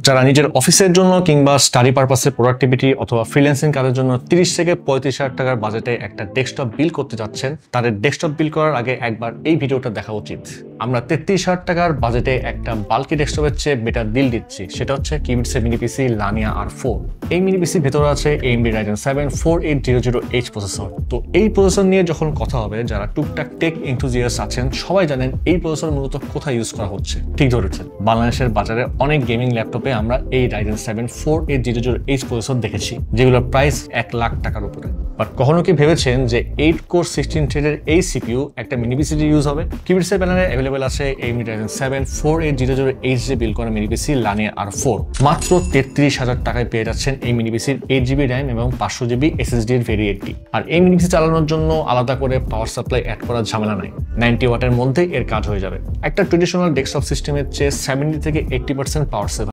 যারা নিজের অফিসের জন্য কিংবা স্টাডি পারপাসে প্রোডাক্টিভিটি অথবা ফ্রিল্যান্সিং কাজের জন্য 30 থেকে 35,000 টাকার বাজেটে একটা ডেস্কটপ বিল্ড করতে যাচ্ছেন, তাদের ডেস্কটপ বিল্ড করার আগে একবার এই ভিডিওটা দেখা উচিত। আমরা 33,000 টাকার বাজেটে একটা বাল্কি ডেস্কটপের চেয়ে বেটার ডিল দিচ্ছি, সেটা হচ্ছে কিবিটসের মিনি পিসি লানিয়া R4। এই মিনি পিসির ভেতরে আছে AMD Ryzen 7 4800H প্রসেসর। তো এই প্রসেসর নিয়ে যখন কথা হবে, যারা টুকটাক টেক এনথুজিয়াস্ট আছেন সবাই জানেন এই প্রসেসর মূলত কোথায় ইউজ করা হচ্ছে। ঠিক ধরেছেন, বাংলাদেশের বাজারে অনেক গেমিং ল্যাপটপে আমরা এই Ryzen 7 4800H প্রসেসর দেখেছি, যেগুলোর প্রাইস 1 লাখ টাকার উপরে। বাট কখনো কি ভেবেছেন যে 8 কোর 16 থ্রেডের এই সিপিইউ একটা মিনি পিসিতে ইউজ হবে? কিবিটসের ব্যানারে অ্যাভেলেবল আছে AMD Ryzen 7 4800H দিয়ে বিল্ড করা মিনি পিসি লানিয়া R4। মাত্র 33,000 টাকায় পেয়ে যাচ্ছেন এই মিনি পিসির 8GB র্যাম এবং 500GB SSD এর ভেরিয়েন্টটি। আর এই মিনি পিসি চালানোর জন্য আলাদা করে পাওয়ার সাপ্লাই অ্যাড করার ঝামেলা নাই, 90 ওয়াটের মধ্যেই এর কাজ হয়ে যাবে। একটা ট্রেডিশনাল ডেস্কটপ সিস্টেমের চেয়ে 70 থেকে 80% পাওয়ার সেভ